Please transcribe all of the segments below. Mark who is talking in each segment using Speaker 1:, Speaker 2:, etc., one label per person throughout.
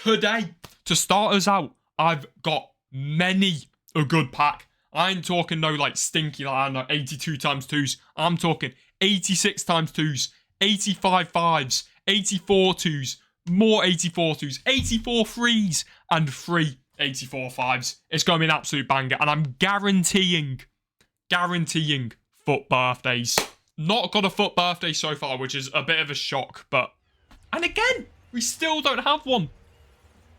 Speaker 1: today, to start us out, I've got many a good pack. I ain't talking no like stinky, like I don't know, 82 times 2s. I'm talking 86 times 2s, 85 5s, 84 2s, more 84 2s, 84 3s, and 3 84 5s. It's going to be an absolute banger, and I'm guaranteeing foot birthdays. Not got a foot birthday so far, which is a bit of a shock, but... And again, we still don't have one.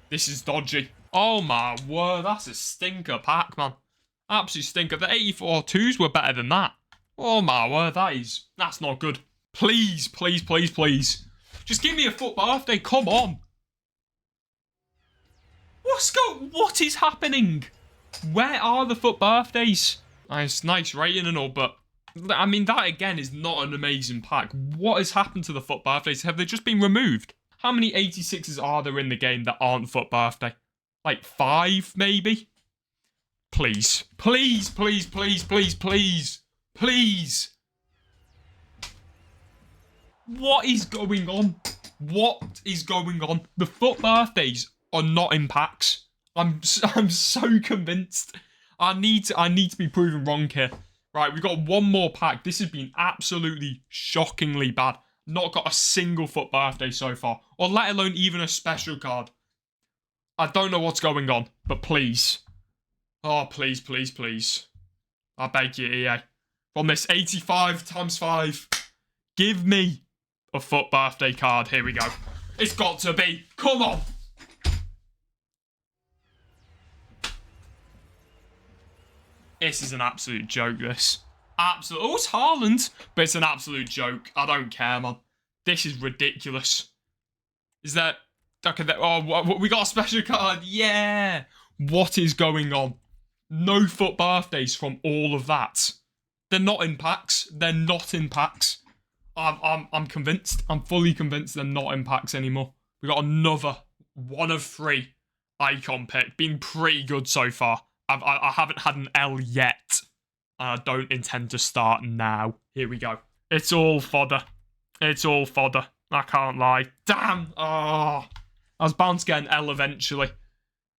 Speaker 1: This is dodgy. Oh my word, that's a stinker pack, man. Absolute stinker. The 84 2s were better than that. Oh my word, that's not good. Please, please, please, please. Just give me a foot birthday, come on. What is happening? Where are the foot birthdays? Nice rating and all, but I mean, that again is not an amazing pack. What has happened to the foot birthdays? Have they just been removed? How many 86s are there in the game that aren't foot birthday? Like 5, maybe? Please. Please, please, please, please, please. Please. What is going on? What is going on? The foot birthdays are not in packs. I'm so convinced. I need to be proven wrong here. Right, we've got one more pack. This has been absolutely shockingly bad. Not got a single foot birthday so far, or let alone even a special card. I don't know what's going on, but please. Oh, please, please, please. I beg you, EA. From this 85 times 5, give me a foot birthday card. Here we go. It's got to be. Come on. This is an absolute joke, this. Absolute. Oh, it's Haaland, but it's an absolute joke. I don't care, man. This is ridiculous. Is that... Okay, oh, we got a special card. Yeah. What is going on? No foot birthdays from all of that. They're not in packs. They're not in packs. I'm convinced. I'm fully convinced they're not in packs anymore. We got another 1 of 3 icon pick. Been pretty good so far. I haven't had an L yet. I don't intend to start now. Here we go. It's all fodder. It's all fodder. I can't lie. Damn. Oh. I was bound to get an L eventually.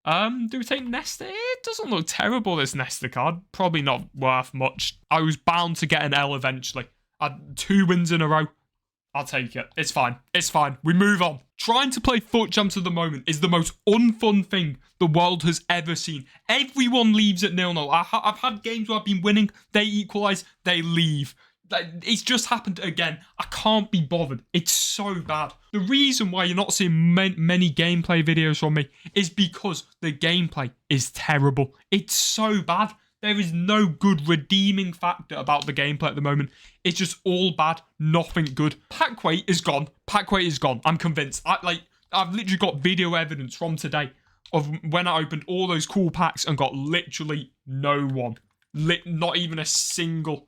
Speaker 1: Do we take Nesta? It doesn't look terrible, this Nesta card. Probably not worth much. I was bound to get an L eventually. I had 2 wins in a row. I'll take it. It's fine. It's fine. We move on. Trying to play foot jumps at the moment is the most unfun thing the world has ever seen. Everyone leaves at 0-0. I've had games where I've been winning. They equalise. They leave. It's just happened again. I can't be bothered. It's so bad. The reason why you're not seeing many gameplay videos from me is because the gameplay is terrible. It's so bad. There is no good redeeming factor about the gameplay at the moment. It's just all bad, nothing good. Pack weight is gone. Pack weight is gone. I'm convinced. I've literally got video evidence from today of when I opened all those cool packs and got literally no one. Not even a single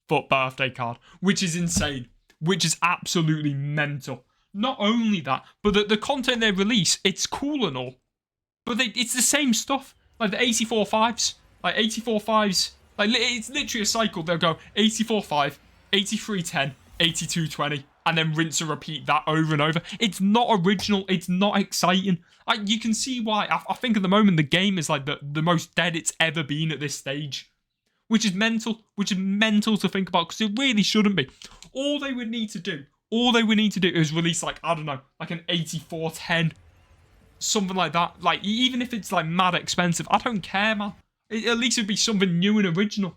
Speaker 1: foot birthday card, which is insane. Which is absolutely mental. Not only that, but the content they release, it's cool and all. But it's the same stuff. Like the 84 5s. Like 84 5s. Like it's literally a cycle. They'll go 84 5, 83 10, 82 20, and then rinse and repeat that over and over. It's not original. It's not exciting. You can see why. I think at the moment the game is like the most dead it's ever been at this stage. Which is mental. Which is mental to think about because it really shouldn't be. All they would need to do is release like, I don't know, like an 84 10. Something like that. Like even if it's like mad expensive, I don't care, man. At least it'd be something new and original.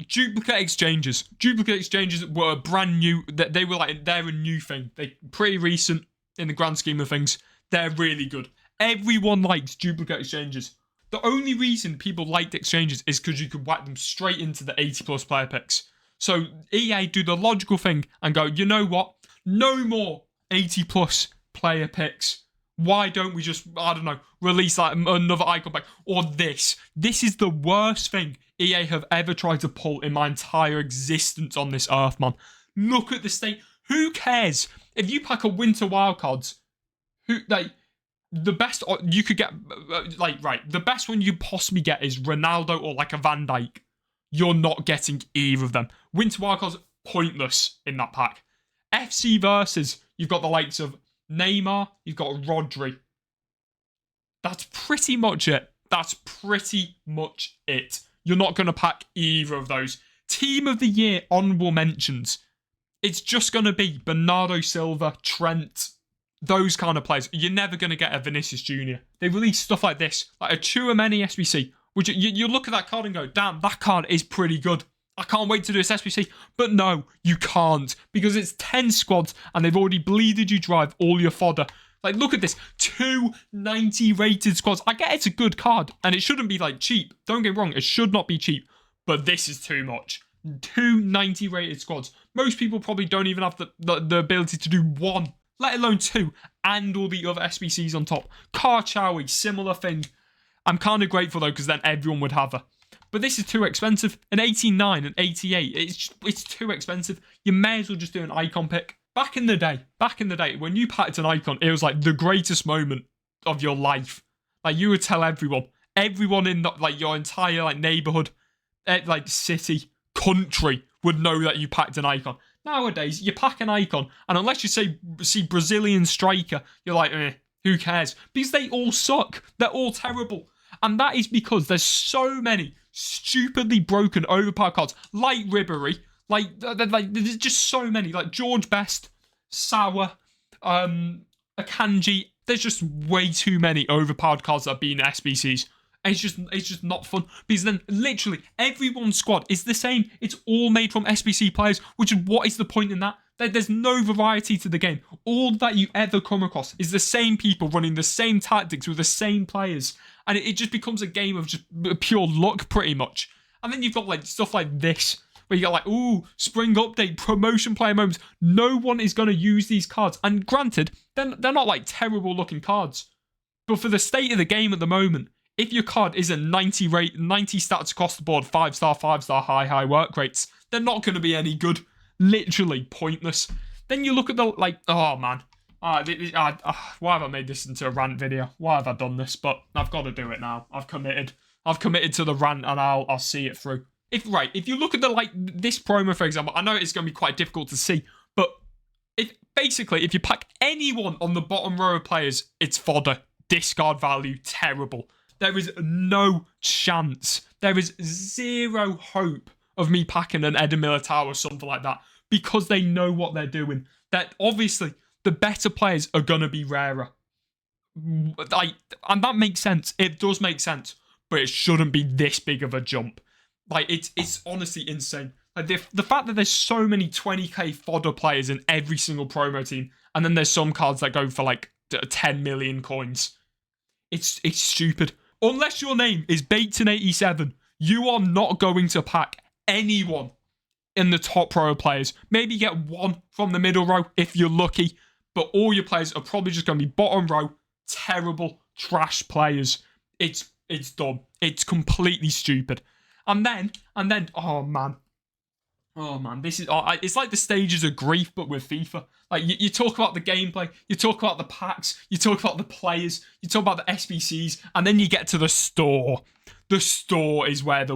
Speaker 1: Duplicate exchanges. Duplicate exchanges were brand new. They were like, they're a new thing. They're pretty recent in the grand scheme of things. They're really good. Everyone likes duplicate exchanges. The only reason people liked exchanges is because you could whack them straight into the 80+ player picks. So EA do the logical thing and go, you know what? No more 80+ player picks. Why don't we just, I don't know, release like another icon pack? Or this. This is the worst thing EA have ever tried to pull in my entire existence on this earth, man. Look at the state. Who cares? If you pack a winter wildcards, the best you could get, the best one you possibly get is Ronaldo or like a Van Dijk. You're not getting either of them. Winter wildcards, pointless in that pack. FC versus, you've got the likes of Neymar, you've got Rodri. That's pretty much it. That's pretty much it. You're not going to pack either of those. Team of the Year honourable mentions. It's just going to be Bernardo Silva, Trent, those kind of players. You're never going to get a Vinicius Jr. They release stuff like this, like a Tchouaméni SBC, which you look at that card and go, damn, that card is pretty good. I can't wait to do this SBC. But no, you can't, because it's 10 squads and they've already bleeded you dry of all your fodder. Like, look at this. 290 rated squads. I get it's a good card and it shouldn't be like cheap. Don't get me wrong, it should not be cheap. But this is too much. 290 rated squads. Most people probably don't even have the ability to do one, let alone two, and all the other SBCs on top. Karchawi, similar thing. I'm kind of grateful though, because then everyone would have her. But this is too expensive. An 89 and 88, it's too expensive. You may as well just do an icon pick. Back in the day, when you packed an icon, it was like the greatest moment of your life. Like, you would tell everyone in like your entire like neighborhood, like city, country would know that you packed an icon. Nowadays, you pack an icon, and unless you see Brazilian striker, you're like, who cares? Because they all suck. They're all terrible. And that is because there's so many stupidly broken overpowered cards, like Ribery. Like, there's just so many. Like George Best, Sauer, Akanji. There's just way too many overpowered cards that are being SBCs. And it's just not fun. Because then literally everyone's squad is the same. It's all made from SBC players, which is what is the point in that? There's no variety to the game. All that you ever come across is the same people running the same tactics with the same players. And it just becomes a game of just pure luck, pretty much. And then you've got like stuff like this, where you got like, ooh, spring update, promotion player moments. No one is going to use these cards. And granted, they're not like terrible looking cards. But for the state of the game at the moment, if your card is a 90 stats across the board, 5-star, 5-star, high work rates, they're not going to be any good. Literally pointless. Then you look at the, like, oh man. Why have I made this into a rant video? Why have I done this? But I've got to do it now. I've committed to the rant, and I'll see it through. If you look at this promo, for example, I know it's going to be quite difficult to see, but if you pack anyone on the bottom row of players, it's fodder. Discard value, terrible. There is no chance. There is zero hope of me packing an Eder Militao or something like that, because they know what they're doing. That obviously the better players are going to be rarer. And that makes sense. It does make sense. But it shouldn't be this big of a jump. Like, it's honestly insane. Like, the fact that there's so many 20k fodder players in every single promo team, and then there's some cards that go for like 10 million coins. It's stupid. Unless your name is Baton87, you are not going to pack anyone in the top row of players. Maybe get one from the middle row if you're lucky, but all your players are probably just going to be bottom row, terrible, trash players. It's dumb. It's completely stupid. And then, oh man, this is, it's like the stages of grief, but with FIFA. Like, you talk about the gameplay, you talk about the packs, you talk about the players, you talk about the SBCs, and then you get to the store. The store is where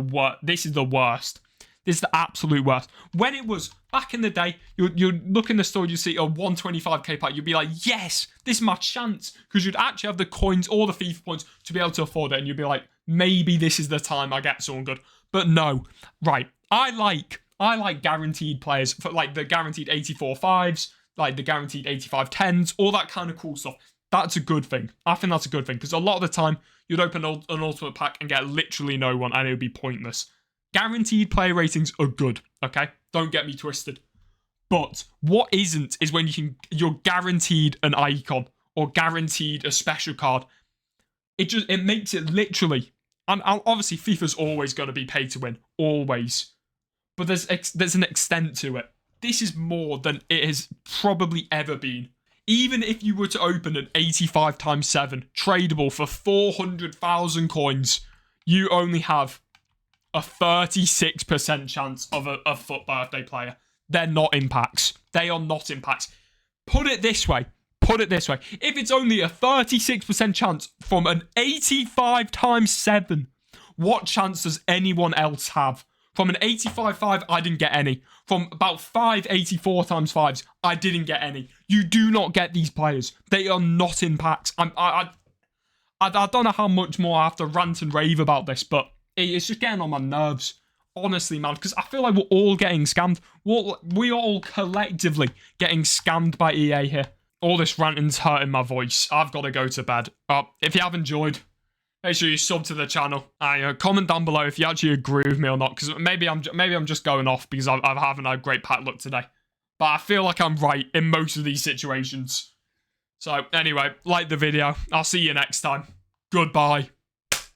Speaker 1: this is the worst. This is the absolute worst. When it was back in the day, you look in the store, you see a 125k pack, you'd be like, yes, this is my chance. Because you'd actually have the coins or the FIFA points to be able to afford it. And you'd be like, maybe this is the time I get someone good. But no. Right. I like guaranteed players, for like the guaranteed 84 5s, like the guaranteed 85 10s, all that kind of cool stuff. That's a good thing. I think that's a good thing. Because a lot of the time, you'd open an ultimate pack and get literally no one, and it would be pointless. Guaranteed player ratings are good, okay? Don't get me twisted. But what isn't is when you're guaranteed an icon or guaranteed a special card. It makes it literally. And obviously, FIFA's always going to be pay to win, always. But there's an extent to it. This is more than it has probably ever been. Even if you were to open an 85 times 7 tradable for 400,000 coins, you only have a 36% chance of a FUT birthday player. They're not in packs. They are not in packs. Put it this way. If it's only a 36% chance from an 85 times 7, what chance does anyone else have? From an 85-5, I didn't get any. From about 5 84 times 5s, I didn't get any. You do not get these players. They are not in packs. I I don't know how much more I have to rant and rave about this, but it's just getting on my nerves. Honestly, man, because I feel like we're all getting scammed. We are all collectively getting scammed by EA here. All this ranting's hurting my voice. I've got to go to bed. If you have enjoyed, make sure you sub to the channel. Comment down below if you actually agree with me or not, because maybe I'm just going off because I haven't had great pack luck today. But I feel like I'm right in most of these situations. So anyway, like the video. I'll see you next time. Goodbye.